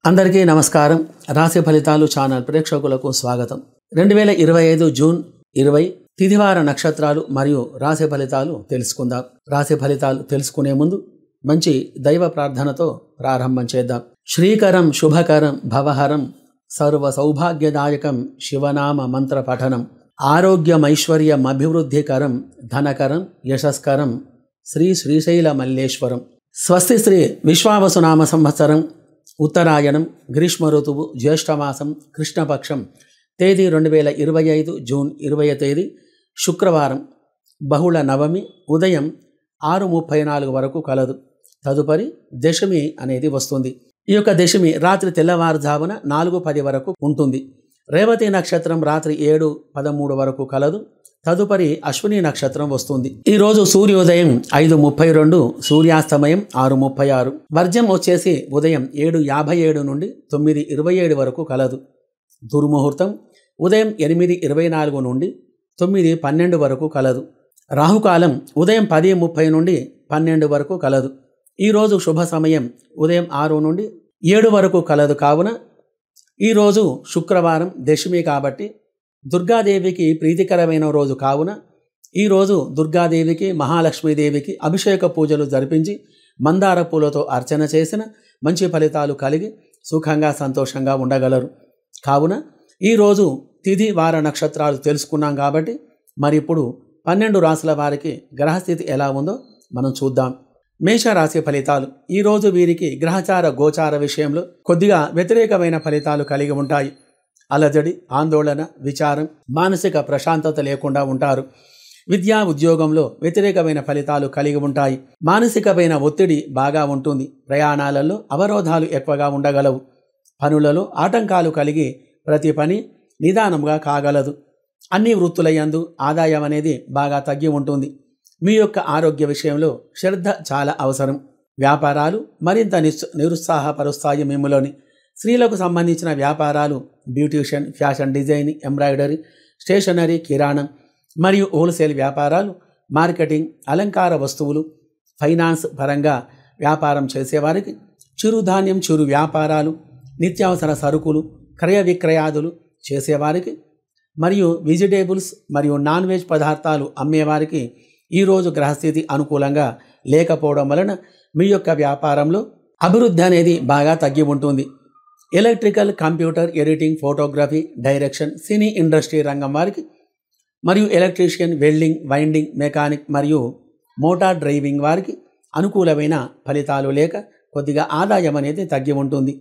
అందరికీ నమస్కారం. రాశి ఫలితాలు ఛానల్ ప్రేక్షకులకు స్వాగతం. 2025 జూన్ 20 తిథివార నక్షత్రాలు మరియు రాశి ఫలితాలు తెలుసుకుందాం. రాశి ఫలితాలు తెలుసుకునే ముందు మంచి దైవ ప్రార్థనతో ప్రారంభం చేద్దాం. శ్రీకరం శుభకరం భవహరం సర్వ సౌభాగ్యదాయకం శివనామ మంత్ర పఠనం ఆరోగ్యమైశ్వర్యమభివృద్ధికరం ధనకరం యశస్కరం శ్రీ శ్రీశైల మల్లేశ్వరం. స్వస్తి శ్రీ విశ్వావసునామ సంవత్సరం ఉత్తరాయణం గ్రీష్మ ఋతువు జ్యేష్ఠమాసం కృష్ణపక్షం తేదీ 2025 జూన్ 20 తేదీ శుక్రవారం బహుళ నవమి ఉదయం 6:34 వరకు కలదు. తదుపరి దశమి అనేది వస్తుంది. ఈ యొక్క దశమి రాత్రి తెల్లవారుజామున 4:10 వరకు ఉంటుంది. రేవతి నక్షత్రం రాత్రి 7:13 వరకు కలదు. తదుపరి అశ్విని నక్షత్రం వస్తుంది. ఈరోజు సూర్యోదయం 5:32, సూర్యాస్తమయం 6:36. వర్జం వచ్చేసి ఉదయం 7:57 నుండి 9:27 వరకు కలదు. దుర్ముహూర్తం ఉదయం 8:24 నుండి 9:12 వరకు కలదు. రాహుకాలం ఉదయం 10:30 నుండి 12 వరకు కలదు. ఈరోజు శుభ సమయం ఉదయం 6 నుండి 7 వరకు కలదు. కావున ఈరోజు శుక్రవారం దశమి కాబట్టి దుర్గాదేవికి ప్రీతికరమైన రోజు కావున ఈరోజు దుర్గాదేవికి మహాలక్ష్మీదేవికి అభిషేక పూజలు జరిపించి మందార పూలతో అర్చన చేసిన మంచి ఫలితాలు కలిగి సుఖంగా సంతోషంగా ఉండగలరు. కావున ఈరోజు తిథి వార నక్షత్రాలు తెలుసుకున్నాం కాబట్టి మరి ఇప్పుడు 12 రాశుల వారికి గ్రహస్థితి ఎలా ఉందో మనం చూద్దాం. మేషరాశి ఫలితాలు. ఈరోజు వీరికి గ్రహచార గోచార విషయంలో కొద్దిగా వ్యతిరేకమైన ఫలితాలు కలిగి ఉంటాయి. అలజడి, ఆందోళన, విచారం, మానసిక ప్రశాంతత లేకుండా ఉంటారు. విద్యా ఉద్యోగంలో వ్యతిరేకమైన ఫలితాలు కలిగి ఉంటాయి. మానసికమైన ఒత్తిడి బాగా ఉంటుంది. ప్రయాణాలలో అవరోధాలు ఎక్కువగా ఉండగలవు. పనులలో ఆటంకాలు కలిగి ప్రతి పని నిదానంగా కాగలదు. అన్ని వృత్తులయందు ఆదాయం అనేది బాగా తగ్గి ఉంటుంది. మీ యొక్క ఆరోగ్య విషయంలో శ్రద్ధ చాలా అవసరం. వ్యాపారాలు మరింత నిరుత్సాహపరుస్తాయి మిమ్మల్ని. స్త్రీలకు సంబంధించిన వ్యాపారాలు beautician, fashion designing, embroidery, stationery, కిరాణం మరియు హోల్సేల్ వ్యాపారాలు, మార్కెటింగ్, అలంకార వస్తువులు, ఫైనాన్స్ పరంగా వ్యాపారం చేసేవారికి, చిరుధాన్యం చిరు వ్యాపారాలు, నిత్యావసర సరుకులు, క్రయ విక్రయాదులు చేసేవారికి మరియు వెజిటేబుల్స్ మరియు నాన్ వెజ్ పదార్థాలు అమ్మేవారికి ఈరోజు గ్రహస్థితి అనుకూలంగా లేకపోవడం వలన మీ యొక్క వ్యాపారంలో అభివృద్ధి అనేది బాగా తగ్గి ఉంటుంది. Electrical, computer, editing, photography, direction, cine industry రంగం వారికి మరియు ఎలక్ట్రీషియన్, వెల్డింగ్, వైండింగ్, మెకానిక్ మరియు మోటార్ డ్రైవింగ్ వారికి అనుకూలమైన ఫలితాలు లేక కొద్దిగా ఆదాయం అనేది తగ్గి ఉంటుంది.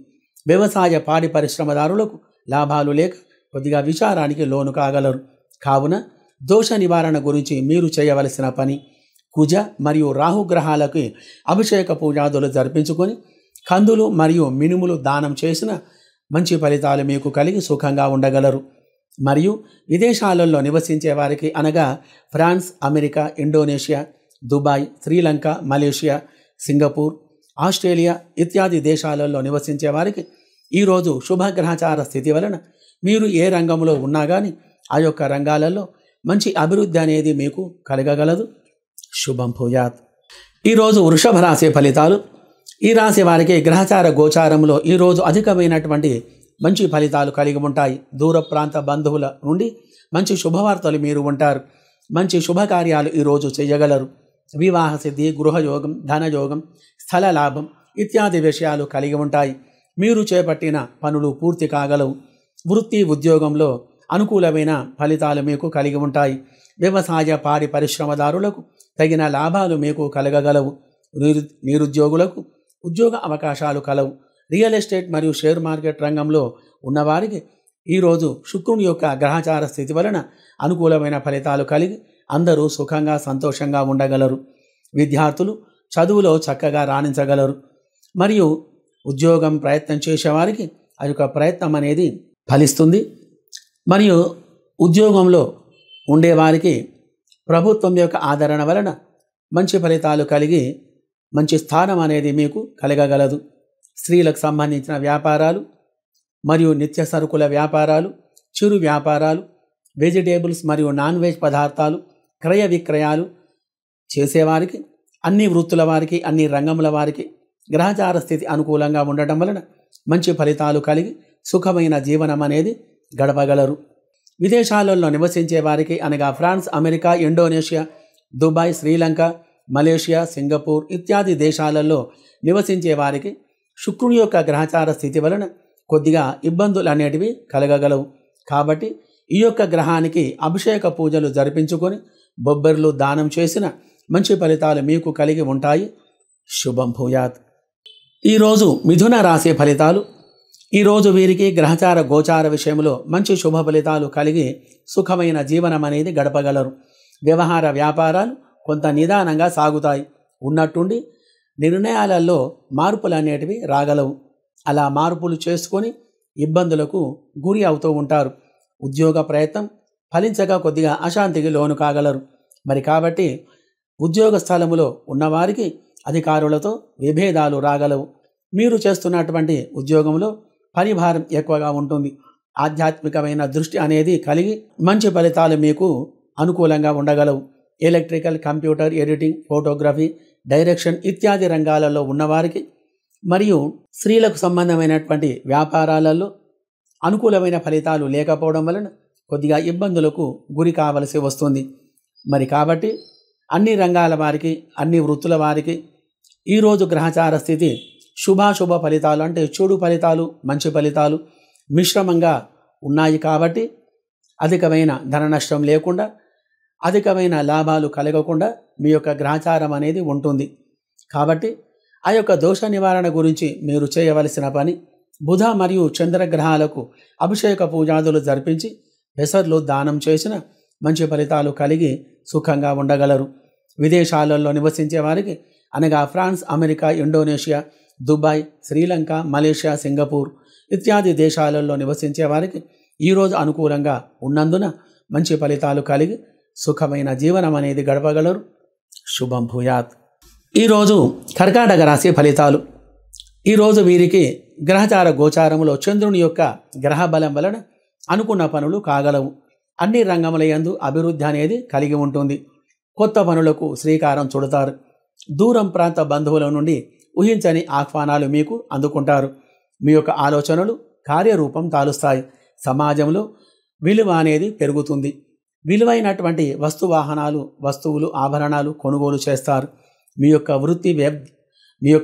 వ్యవసాయ పాడి పరిశ్రమదారులకు లాభాలు లేక కొద్దిగా విచారానికి లోను కాగలరు. కావున దోష నివారణ గురించి మీరు చేయవలసిన పని కుజ మరియు రాహుగ్రహాలకి అభిషేక పూజాదులు జరిపించుకొని కందులు మరియు మినుములు దానం చేసిన మంచి ఫలితాలు మీకు కలిగి సుఖంగా ఉండగలరు. మరియు విదేశాలలో నివసించే వారికి అనగా France, America, Indonesia, Dubai, Sri Lanka, Malaysia, Singapore, Australia ఇత్యాది దేశాలలో నివసించే వారికి ఈరోజు శుభగ్రహచార స్థితి వలన మీరు ఏ రంగంలో ఉన్నా కానీ ఆ యొక్క రంగాలలో మంచి అభివృద్ధి అనేది మీకు కలగగలదు. శుభం భూయాత్. ఈరోజు వృషభ రాశి ఫలితాలు. ఈ రాశి వారికి గ్రహచార గోచారంలో ఈరోజు అధికమైనటువంటి మంచి ఫలితాలు కలిగి ఉంటాయి. దూర ప్రాంత బంధువుల నుండి మంచి శుభవార్తలు మీరు ఉంటారు. మంచి శుభకార్యాలు ఈరోజు చేయగలరు. వివాహ సిద్ధి, గృహయోగం, ధనయోగం, స్థల లాభం ఇత్యాది విషయాలు కలిగి ఉంటాయి. మీరు చేపట్టిన పనులు పూర్తి కాగలవు. వృత్తి ఉద్యోగంలో అనుకూలమైన ఫలితాలు మీకు కలిగి ఉంటాయి. వ్యవసాయ పాడి పరిశ్రమదారులకు తగిన లాభాలు మీకు కలగగలవు. నిరుద్యోగులకు ఉద్యోగ అవకాశాలు కలవు. రియల్ ఎస్టేట్ మరియు షేర్ మార్కెట్ రంగంలో ఉన్నవారికి ఈరోజు శుక్రుని యొక్క గ్రహచార స్థితి వలన అనుకూలమైన ఫలితాలు కలిగి అందరూ సుఖంగా సంతోషంగా ఉండగలరు. విద్యార్థులు చదువులో చక్కగా రాణించగలరు. మరియు ఉద్యోగం ప్రయత్నం చేసేవారికి ఆ యొక్క ప్రయత్నం అనేది ఫలిస్తుంది. మరియు ఉద్యోగంలో ఉండేవారికి ప్రభుత్వం యొక్క ఆదరణ వలన మంచి ఫలితాలు కలిగి మంచి స్థానం అనేది మీకు కలగగలదు. స్త్రీలకు సంబంధించిన వ్యాపారాలు మరియు నిత్య సరుకుల వ్యాపారాలు, చిరు వ్యాపారాలు, వెజిటేబుల్స్ మరియు నాన్ వెజ్ పదార్థాలు, క్రయ విక్రయాలు చేసేవారికి, అన్ని వృత్తుల వారికి, అన్ని రంగముల వారికి గ్రహచార స్థితి అనుకూలంగా ఉండటం వలన మంచి ఫలితాలు కలిగి సుఖమైన జీవనం అనేది గడపగలరు. విదేశాలలో నివసించే వారికి అనగా France, America, Indonesia, Dubai, Sri Lanka, Malaysia, Singapore ఇత్యాది దేశాలలో నివసించే వారికి శుక్రుని యొక్క గ్రహచార స్థితి వలన కొద్దిగా ఇబ్బందులు అనేటివి కలగగలవు. కాబట్టి ఈ యొక్క గ్రహానికి అభిషేక పూజలు జరిపించుకొని బొబ్బర్లు దానం చేసిన మంచి ఫలితాలు మీకు కలిగి ఉంటాయి. శుభం భూయాత్. ఈరోజు మిథున రాశి ఫలితాలు. ఈరోజు వీరికి గ్రహచార గోచార విషయంలో మంచి శుభ ఫలితాలు కలిగి సుఖమైన జీవనం అనేది గడపగలరు. వ్యవహార వ్యాపారాలు కొంత నిదానంగా సాగుతాయి. ఉన్నట్టుండి నిర్ణయాలలో మార్పులు అనేటివి రాగలవు. అలా మార్పులు చేసుకొని ఇబ్బందులకు గురి అవుతూ ఉంటారు. ఉద్యోగ ప్రయత్నం ఫలించగా కొద్దిగా అశాంతికి లోను కాగలరు. మరి కాబట్టి ఉద్యోగ స్థలములో ఉన్నవారికి అధికారులతో విభేదాలు రాగలవు. మీరు చేస్తున్నటువంటి ఉద్యోగంలో పనిభారం ఎక్కువగా ఉంటుంది. ఆధ్యాత్మికమైన దృష్టి అనేది కలిగి మంచి ఫలితాలు మీకు అనుకూలంగా ఉండగలవు. Electrical, computer, editing, photography, direction ఇత్యాది రంగాలలో ఉన్నవారికి మరియు స్త్రీలకు సంబంధమైనటువంటి వ్యాపారాలలో అనుకూలమైన ఫలితాలు లేకపోవడం వలన కొద్దిగా ఇబ్బందులకు గురి కావలసి వస్తుంది. మరి కాబట్టి అన్ని రంగాల వారికి, అన్ని వృత్తుల వారికి ఈరోజు గ్రహచార స్థితి శుభాశుభ ఫలితాలు అంటే చెడు ఫలితాలు, మంచి ఫలితాలు మిశ్రమంగా ఉన్నాయి. కాబట్టి అధికమైన ధన నష్టం లేకుండా, అధికమైన లాభాలు కలగకుండా మీ యొక్క గ్రహచారం అనేది ఉంటుంది. కాబట్టి ఆ యొక్క దోష నివారణ గురించి మీరు చేయవలసిన పని బుధ మరియు చంద్రగ్రహాలకు అభిషేక పూజాదులు జరిపించి పెసర్లు దానం చేసిన మంచి ఫలితాలు కలిగి సుఖంగా ఉండగలరు. విదేశాలలో నివసించే వారికి అనగా France, America, Indonesia, Dubai, Sri Lanka, Malaysia, Singapore ఇత్యాది దేశాలలో నివసించే వారికి ఈరోజు అనుకూలంగా ఉన్నందున మంచి ఫలితాలు కలిగి సుఖమైన జీవనం అనేది గడపగలరు. శుభం భూయాత్. ఈరోజు కర్కాటక రాశి ఫలితాలు. ఈరోజు వీరికి గ్రహచార గోచారములో చంద్రుని యొక్క గ్రహ బలం వలన అనుకున్న పనులు కాగలవు. అన్ని రంగముల యందు అభివృద్ధి అనేది కలిగి ఉంటుంది. కొత్త పనులకు శ్రీకారం చుడతారు. దూరం ప్రాంత బంధువుల నుండి ఊహించని ఆహ్వానాలు మీకు అందుకుంటారు. మీ యొక్క ఆలోచనలు కార్యరూపం తాలుస్తాయి. సమాజంలో విలువ అనేది పెరుగుతుంది. విలువైనటువంటి వస్తువాహనాలు, వస్తువులు, ఆభరణాలు కొనుగోలు చేస్తారు. మీ యొక్క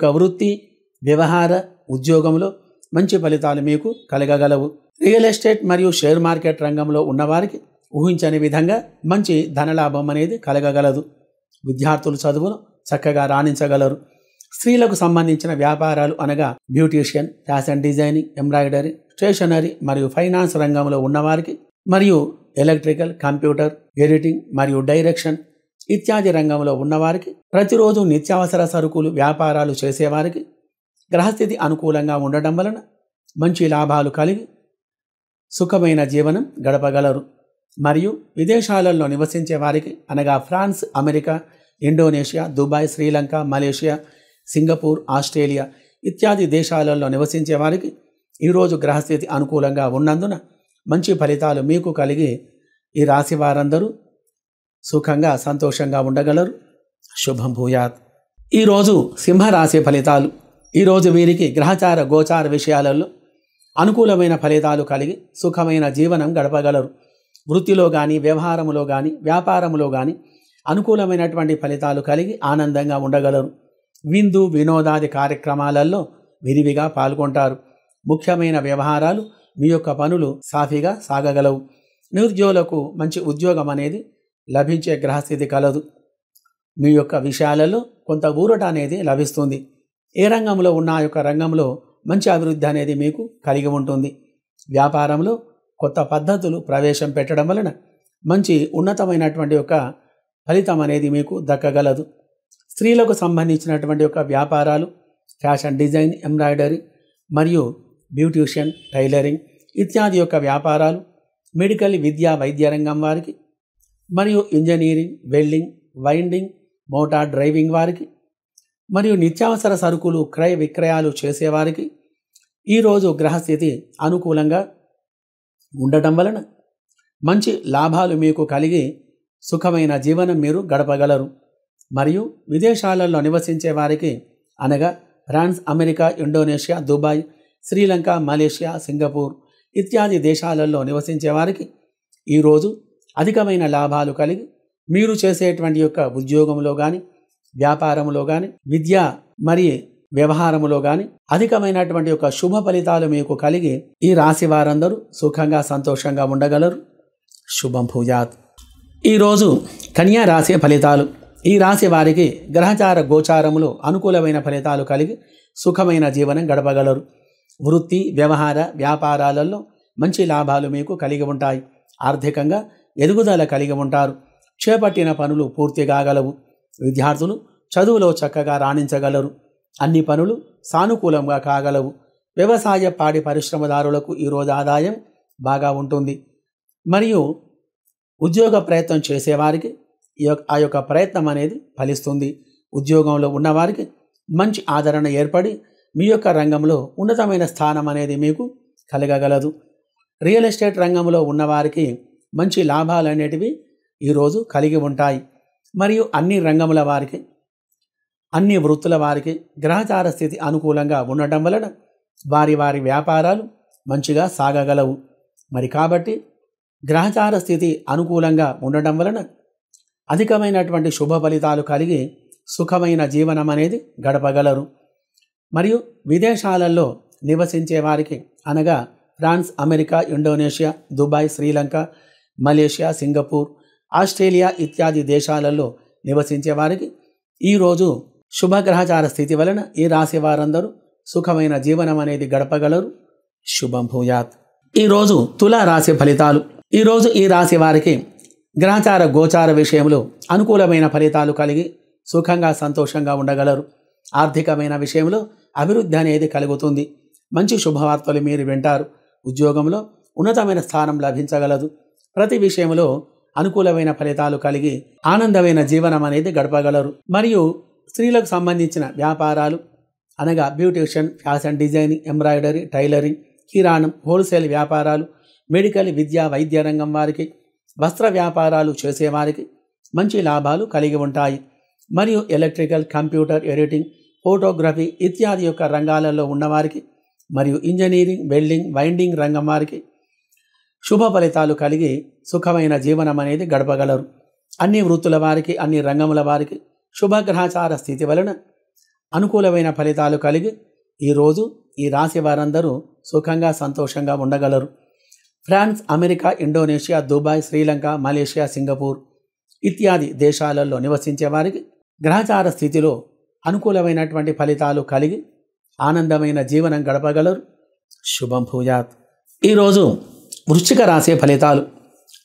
వృత్తి వ్యవహార ఉద్యోగంలో మంచి ఫలితాలు మీకు కలగగలవు. రియల్ ఎస్టేట్ మరియు షేర్ మార్కెట్ రంగంలో ఉన్నవారికి ఊహించని విధంగా మంచి ధనలాభం అనేది కలగగలదు. విద్యార్థులు చదువును చక్కగా రాణించగలరు. స్త్రీలకు సంబంధించిన వ్యాపారాలు అనగా beautician, fashion designing, embroidery, stationery మరియు ఫైనాన్స్ రంగంలో ఉన్నవారికి మరియు ఎలక్ట్రికల్, కంప్యూటర్, ఎడిటింగ్ మరియు డైరెక్షన్ ఇత్యాది రంగంలో ఉన్నవారికి ప్రతిరోజు నిత్యావసర సరుకులు వ్యాపారాలు చేసేవారికి గ్రహస్థితి అనుకూలంగా ఉండటం వలన మంచి లాభాలు కలిగి సుఖమైన జీవనం గడపగలరు. మరియు విదేశాలలో నివసించే వారికి అనగా France, America, Indonesia, Dubai, Sri Lanka, Malaysia, Singapore, Australia ఇత్యాది దేశాలలో నివసించే వారికి ఈరోజు గ్రహస్థితి అనుకూలంగా ఉన్నందున మంచి ఫలితాలు మీకు కలిగి ఈ రాశి వారందరూ సుఖంగా సంతోషంగా ఉండగలరు. శుభం భూయాత్. ఈరోజు సింహరాశి ఫలితాలు. ఈరోజు వీరికి గ్రహచార గోచార విషయాలలో అనుకూలమైన ఫలితాలు కలిగి సుఖమైన జీవనం గడపగలరు. వృత్తిలో కానీ, వ్యవహారములో కానీ, వ్యాపారములో కానీ అనుకూలమైనటువంటి ఫలితాలు కలిగి ఆనందంగా ఉండగలరు. విందు వినోదాది కార్యక్రమాలలో విరివిగా పాల్గొంటారు. ముఖ్యమైన వ్యవహారాలు, మీ యొక్క పనులు సాఫీగా సాగగలవు. నిరుద్యోగులకు మంచి ఉద్యోగం అనేది లభించే గ్రహస్థితి కలదు. మీ యొక్క విషయాలలో కొంత ఊరట అనేది లభిస్తుంది. ఏ రంగంలో ఉన్న ఆ యొక్క రంగంలో మంచి అభివృద్ధి అనేది మీకు కలిగి ఉంటుంది. వ్యాపారంలో కొత్త పద్ధతులు ప్రవేశం పెట్టడం వలన మంచి ఉన్నతమైనటువంటి యొక్క ఫలితం అనేది మీకు దక్కగలదు. స్త్రీలకు సంబంధించినటువంటి యొక్క వ్యాపారాలు, ఫ్యాషన్ డిజైన్, ఎంబ్రాయిడరీ మరియు బ్యూటీషియన్, టైలరింగ్ ఇత్యాది యొక్క వ్యాపారాలు, మెడికల్, విద్యా వైద్య రంగం వారికి మరియు engineering, welding, winding, motor driving వారికి మరియు నిత్యావసర సరుకులు క్రయ విక్రయాలు చేసేవారికి ఈరోజు గ్రహస్థితి అనుకూలంగా ఉండటం వలన మంచి లాభాలు మీకు కలిగి సుఖమైన జీవనం మీరు గడపగలరు. మరియు విదేశాలలో నివసించే వారికి అనగా France, America, Indonesia, Dubai, Sri Lanka, Malaysia, Singapore ఇత్యాది దేశాలలో నివసించే వారికి ఈరోజు అధికమైన లాభాలు కలిగి మీరు చేసేటువంటి యొక్క ఉద్యోగంలో కానీ, వ్యాపారంలో కానీ, విద్య మరియు వ్యవహారములో కానీ అధికమైనటువంటి యొక్క శుభ ఫలితాలు మీకు కలిగి ఈ రాశి వారందరూ సుఖంగా సంతోషంగా ఉండగలరు. శుభం భూయాత్. ఈరోజు కన్యా రాశి ఫలితాలు. ఈ రాశి వారికి గ్రహచార గోచారములు అనుకూలమైన ఫలితాలు కలిగి సుఖమైన జీవనం గడపగలరు. వృత్తి, వ్యవహార, వ్యాపారాలలో మంచి లాభాలు మీకు కలిగి ఉంటాయి. ఆర్థికంగా ఎదుగుదల కలిగి ఉంటారు. చేపట్టిన పనులు పూర్తి కాగలవు. విద్యార్థులు చదువులో చక్కగా రాణించగలరు. అన్ని పనులు సానుకూలంగా కాగలవు. వ్యవసాయ పాడి పరిశ్రమదారులకు ఈరోజు ఆదాయం బాగా ఉంటుంది. మరియు ఉద్యోగ ప్రయత్నం చేసేవారికి ఆ యొక్క ప్రయత్నం అనేది ఫలిస్తుంది. ఉద్యోగంలో ఉన్నవారికి మంచి ఆదరణ ఏర్పడి మీ యొక్క రంగంలో ఉన్నతమైన స్థానం అనేది మీకు కలగగలదు. రియల్ ఎస్టేట్ రంగంలో ఉన్నవారికి మంచి లాభాలు అనేటివి ఈరోజు కలిగి ఉంటాయి. మరియు అన్ని రంగముల వారికి, అన్ని వృత్తుల వారికి గ్రహచార స్థితి అనుకూలంగా ఉండటం వలన వారి వారి వ్యాపారాలు మంచిగా సాగగలవు. మరి కాబట్టి గ్రహచార స్థితి అనుకూలంగా ఉండటం వలన అధికమైనటువంటి శుభ ఫలితాలు కలిగి సుఖమైన జీవనం అనేది గడపగలరు. మరియు విదేశాలలో నివసించే వారికి అనగా France, America, Indonesia, Dubai, Sri Lanka, Malaysia, Singapore, Australia ఇత్యాది దేశాలలో నివసించే వారికి ఈరోజు శుభగ్రహచార స్థితి వలన ఈ రాశి వారందరూ సుఖమైన జీవనం అనేది గడపగలరు. శుభం భూయాత్. ఈరోజు తులా రాశి ఫలితాలు. ఈరోజు ఈ రాశి వారికి గ్రహచార గోచార విషయంలో అనుకూలమైన ఫలితాలు కలిగి సుఖంగా సంతోషంగా ఉండగలరు. ఆర్థికమైన విషయంలో అభివృద్ధి అనేది కలుగుతుంది. మంచి శుభవార్తలు మీరు వింటారు. ఉద్యోగంలో ఉన్నతమైన స్థానం లభించగలదు. ప్రతి విషయంలో అనుకూలమైన ఫలితాలు కలిగి ఆనందమైన జీవనం అనేది గడపగలరు. మరియు స్త్రీలకు సంబంధించిన వ్యాపారాలు అనగా beautician, fashion designing, embroidery, tailoring, కిరాణం, హోల్సేల్ వ్యాపారాలు, మెడికల్, విద్య, వైద్య రంగం వారికి, వస్త్ర వ్యాపారాలు చేసేవారికి మంచి లాభాలు కలిగి ఉంటాయి. మరియు ఎలక్ట్రికల్, కంప్యూటర్, ఎడిటింగ్, ఫోటోగ్రఫీ ఇత్యాది యొక్క రంగాలలో ఉన్నవారికి మరియు ఇంజనీరింగ్, వెల్డింగ్, వైండింగ్ రంగం వారికి శుభ ఫలితాలు కలిగి సుఖమైన జీవనం అనేది గడపగలరు. అన్ని వృత్తుల వారికి, అన్ని రంగముల వారికి శుభగ్రహచార స్థితి వలన అనుకూలమైన ఫలితాలు కలిగి ఈరోజు ఈ రాశి వారందరూ సుఖంగా సంతోషంగా ఉండగలరు. France, America, Indonesia, Dubai, Sri Lanka, Malaysia, Singapore ఇత్యాది దేశాలలో నివసించే వారికి గ్రహచార స్థితిలో అనుకూలమైనటువంటి ఫలితాలు కలిగి ఆనందమైన జీవనం గడపగలరు. శుభం భూయాత్. ఈరోజు వృశ్చిక రాశి ఫలితాలు.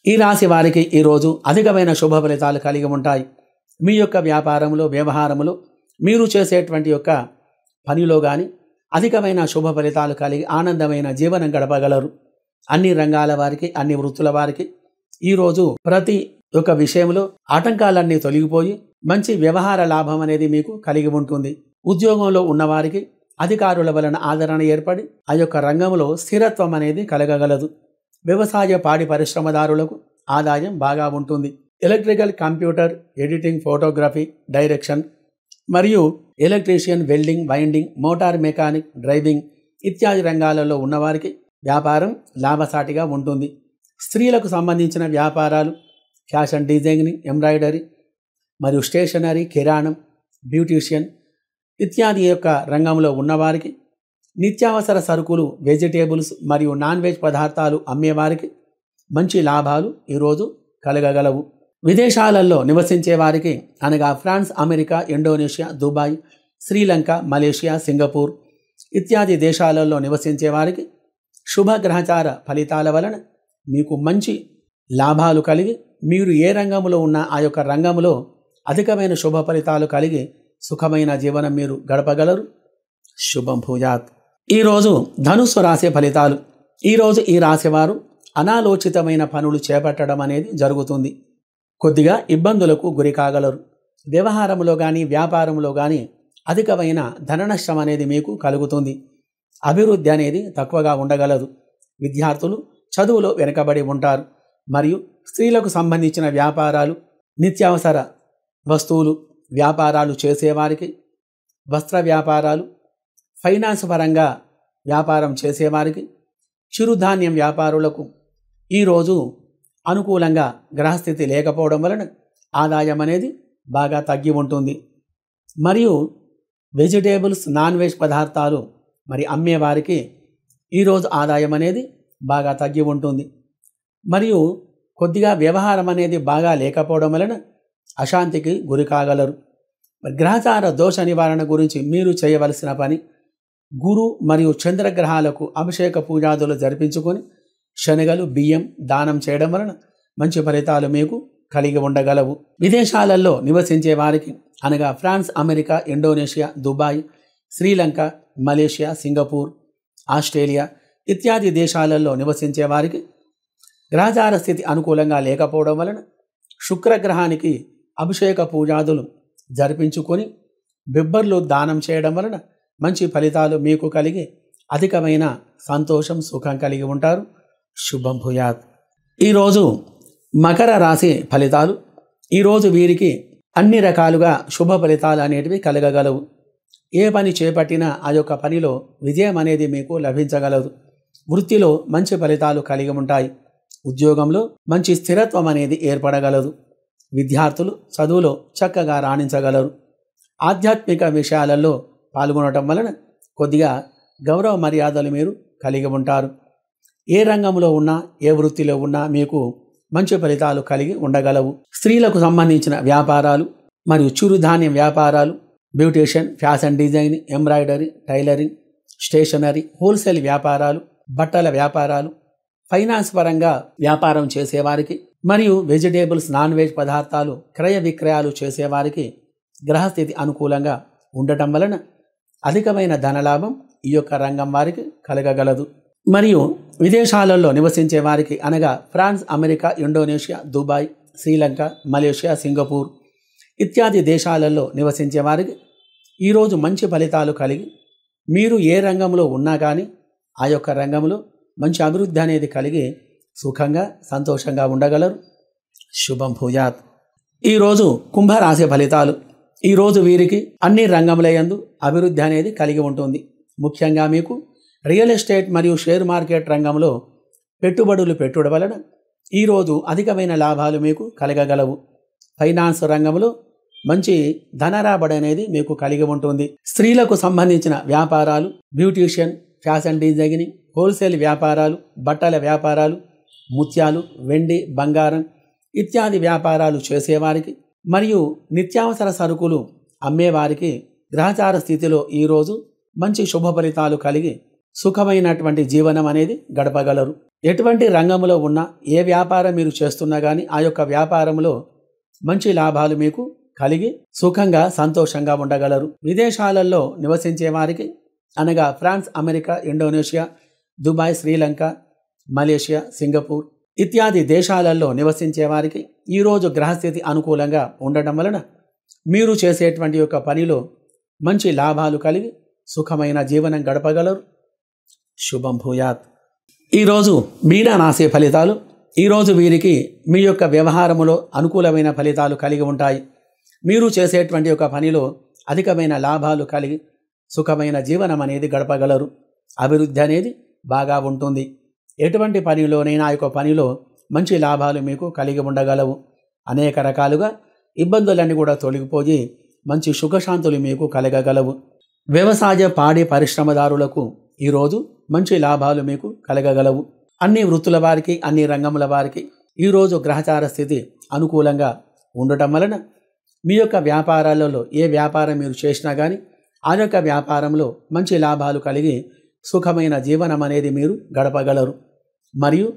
ఈ రాశి వారికి ఈరోజు అధికమైన శుభ ఫలితాలు కలిగి ఉంటాయి. మీ యొక్క వ్యాపారంలో, వ్యవహారంలో మీరు చేసేటువంటి యొక్క పనిలో కానీ అధికమైన శుభ ఫలితాలు కలిగి ఆనందమైన జీవనం గడపగలరు. అన్ని రంగాల వారికి, అన్ని వృత్తుల వారికి ఈరోజు ప్రతి ఒక్క విషయంలో ఆటంకాలన్నీ తొలగిపోయి మంచి వ్యవహార లాభం అనేది మీకు కలిగి ఉంటుంది. ఉద్యోగంలో ఉన్నవారికి అధికారుల వలన ఆదరణ ఏర్పడి ఆ యొక్క రంగంలో స్థిరత్వం అనేది కలగగలదు. వ్యవసాయ పాడి పరిశ్రమదారులకు ఆదాయం బాగా ఉంటుంది. Electrical, computer, editing, photography, direction మరియు electrician, welding, winding, motor mechanic, driving ఇత్యాది రంగాలలో ఉన్నవారికి వ్యాపారం లాభసాటిగా ఉంటుంది. స్త్రీలకు సంబంధించిన వ్యాపారాలు, ఫ్యాషన్ డిజైనింగ్, ఎంబ్రాయిడరీ మరియు స్టేషనరీ, కిరాణం, బ్యూటీషియన్ ఇత్యాది యొక్క రంగంలో ఉన్నవారికి, నిత్యావసర సరుకులు, వెజిటేబుల్స్ మరియు నాన్ వెజ్ పదార్థాలు అమ్మేవారికి మంచి లాభాలు ఈరోజు కలగగలవు. విదేశాలలో నివసించే వారికి అనగా France, America, Indonesia, Dubai, Sri Lanka, Malaysia, Singapore ఇత్యాది దేశాలలో నివసించే వారికి శుభగ్రహచార ఫలితాల వలన మీకు మంచి లాభాలు కలిగి మీరు ఏ రంగంలో ఉన్నా ఆ యొక్క రంగంలో అధికమైన శుభ ఫలితాలు కలిగి సుఖమైన జీవనం మీరు గడపగలరు. శుభం భూయాత్. ఈరోజు ధనుస్సు రాశి ఫలితాలు. ఈరోజు ఈ రాశివారు అనాలోచితమైన పనులు చేపట్టడం అనేది జరుగుతుంది. కొద్దిగా ఇబ్బందులకు గురి కాగలరు. వ్యవహారంలో కానీ, వ్యాపారంలో కానీ అధికమైన ధన నష్టం అనేది మీకు కలుగుతుంది. అభివృద్ధి అనేది తక్కువగా ఉండగలదు. విద్యార్థులు చదువులో వెనుకబడి ఉంటారు. మరియు స్త్రీలకు సంబంధించిన వ్యాపారాలు, నిత్యావసర వస్తువులు వ్యాపారాలు చేసేవారికి, వస్త్ర వ్యాపారాలు, ఫైనాన్స్ పరంగా వ్యాపారం చేసేవారికి, చిరుధాన్యం వ్యాపారులకు ఈరోజు అనుకూలంగా గ్రహస్థితి లేకపోవడం వలన ఆదాయం అనేది బాగా తగ్గి ఉంటుంది. మరియు వెజిటేబుల్స్, నాన్ వెజ్ పదార్థాలు మరి అమ్మేవారికి ఈరోజు ఆదాయం అనేది బాగా తగ్గి ఉంటుంది. మరియు కొద్దిగా వ్యవహారం అనేది బాగా లేకపోవడం వలన అశాంతికి గురి కాగలరు. గ్రహచార దోష నివారణ గురించి మీరు చేయవలసిన పని, గురు మరియు చంద్రగ్రహాలకు అభిషేక పూజాదులు జరిపించుకొని శనగలు, బియ్యం దానం చేయడం వలన మంచి ఫలితాలు మీకు కలిగి ఉండగలవు. విదేశాలలో నివసించే వారికి అనగా France, America, Indonesia, Dubai, Sri Lanka, Malaysia, Singapore, Australia ఇత్యాది దేశాలలో నివసించే వారికి గ్రహచార స్థితి అనుకూలంగా లేకపోవడం వలన శుక్రగ్రహానికి అభిషేక పూజాదులు జరిపించుకొని బిబ్బర్లు దానం చేయడం వలన మంచి ఫలితాలు మీకు కలిగి అధికమైన సంతోషం, సుఖం కలిగి ఉంటారు. శుభం భూయాత్. ఈరోజు మకర రాశి ఫలితాలు. ఈరోజు వీరికి అన్ని రకాలుగా శుభ ఫలితాలు అనేటివి కలగగలవు. ఏ పని చేపట్టినా ఆ యొక్క పనిలో విజయం అనేది మీకు లభించగలదు. వృత్తిలో మంచి ఫలితాలు కలిగి ఉంటాయి. ఉద్యోగంలో మంచి స్థిరత్వం అనేది ఏర్పడగలదు. విద్యార్థులు చదువులో చక్కగా రాణించగలరు. ఆధ్యాత్మిక విషయాలలో పాల్గొనటం వలన కొద్దిగా గౌరవ మర్యాదలు మీరు కలిగి ఉంటారు. ఏ రంగంలో ఉన్నా, ఏ వృత్తిలో ఉన్నా మీకు మంచి ఫలితాలు కలిగి ఉండగలవు. స్త్రీలకు సంబంధించిన వ్యాపారాలు మరియు చిరుధాన్యం వ్యాపారాలు, beautician, fashion design, embroidery, tailoring, stationery, wholesale వ్యాపారాలు, బట్టల వ్యాపారాలు, ఫైనాన్స్ పరంగా వ్యాపారం చేసేవారికి మరియు వెజిటేబుల్స్, నాన్ వెజ్ పదార్థాలు క్రయ విక్రయాలు చేసేవారికి గ్రహస్థితి అనుకూలంగా ఉండటం వలన అధికమైన ధనలాభం ఈ యొక్క రంగం వారికి కలగగలదు. మరియు విదేశాలలో నివసించే వారికి అనగా France, America, Indonesia, Dubai, Sri Lanka, Malaysia, Singapore ఇత్యాది దేశాలలో నివసించే వారికి ఈరోజు మంచి ఫలితాలు కలిగి మీరు ఏ రంగంలో ఉన్నా కానీ ఆ యొక్క రంగంలో మంచి అభివృద్ధి అనేది కలిగి సుఖంగా, సంతోషంగా ఉండగలరు. శుభం భూయాత్. ఈరోజు కుంభరాశి ఫలితాలు. ఈరోజు వీరికి అన్ని రంగములయందు అభివృద్ధి అనేది కలిగి ఉంటుంది. ముఖ్యంగా మీకు రియల్ ఎస్టేట్ మరియు షేర్ మార్కెట్ రంగంలో పెట్టుబడులు పెట్టుడు వలన ఈరోజు అధికమైన లాభాలు మీకు కలగగలవు. ఫైనాన్స్ రంగంలో మంచి ధనరాబడి అనేది మీకు కలిగి ఉంటుంది. స్త్రీలకు సంబంధించిన వ్యాపారాలు, బ్యూటీషియన్, ఫ్యాషన్ డిజైనింగ్, హోల్సేల్ వ్యాపారాలు, బట్టల వ్యాపారాలు, ముత్యాలు, వెండి, బంగారం ఇత్యాది వ్యాపారాలు చేసేవారికి మరియు నిత్యావసర సరుకులు అమ్మేవారికి గ్రహచార స్థితిలో ఈరోజు మంచి శుభ ఫలితాలు కలిగి సుఖమైనటువంటి జీవనం అనేది గడపగలరు. ఎటువంటి రంగంలో ఉన్నా, ఏ వ్యాపారం మీరు చేస్తున్నా కానీ ఆ యొక్క వ్యాపారంలో మంచి లాభాలు మీకు కలిగి సుఖంగా, సంతోషంగా ఉండగలరు. విదేశాలలో నివసించే వారికి అనగా France, America, Indonesia, Dubai, Sri Lanka, Malaysia, Singapore ఇత్యాది దేశాలలో నివసించే వారికి ఈరోజు గ్రహస్థితి అనుకూలంగా ఉండటం వలన మీరు చేసేటువంటి యొక్క పనిలో మంచి లాభాలు కలిగి సుఖమైన జీవనం గడపగలరు. శుభం భూయాత్. ఈరోజు మీనరాశి ఫలితాలు. ఈరోజు వీరికి మీ యొక్క వ్యవహారములో అనుకూలమైన ఫలితాలు కలిగి ఉంటాయి. మీరు చేసేటువంటి యొక్క పనిలో అధికమైన లాభాలు కలిగి సుఖమైన జీవనం అనేది గడపగలరు. అభివృద్ధి అనేది బాగా ఉంటుంది. ఎటువంటి పనిలోనైనా ఆ యొక్క పనిలో మంచి లాభాలు మీకు కలిగి ఉండగలవు. అనేక రకాలుగా ఇబ్బందులన్నీ కూడా తొలగిపోయి మంచి సుఖశాంతులు మీకు కలగగలవు. వ్యవసాయ, పాడి పరిశ్రమదారులకు ఈరోజు మంచి లాభాలు మీకు కలగగలవు. అన్ని వృత్తుల వారికి, అన్ని రంగముల వారికి ఈరోజు గ్రహచార స్థితి అనుకూలంగా ఉండటం వలన మీ యొక్క వ్యాపారాలలో ఏ వ్యాపారం మీరు చేసినా కానీ ఆ యొక్క వ్యాపారంలో మంచి లాభాలు కలిగి సుఖమైన జీవనం అనేది మీరు గడపగలరు. మరియు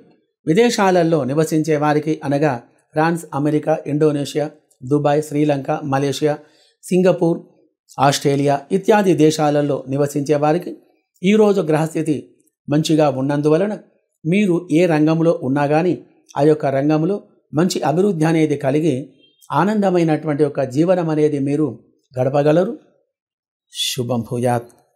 విదేశాలలో నివసించే వారికి అనగా France, America, Indonesia, Dubai, Sri Lanka, Malaysia, Singapore, Australia ఇత్యాది దేశాలలో నివసించే వారికి ఈరోజు గ్రహస్థితి మంచిగా ఉన్నందువలన మీరు ఏ రంగంలో ఉన్నా కానీ ఆ యొక్క రంగంలో మంచి అభివృద్ధి అనేది కలిగి ఆనందమైనటువంటి ఒక జీవనం అనేది మీరు గడపగలరు. శుభం భూయాత్.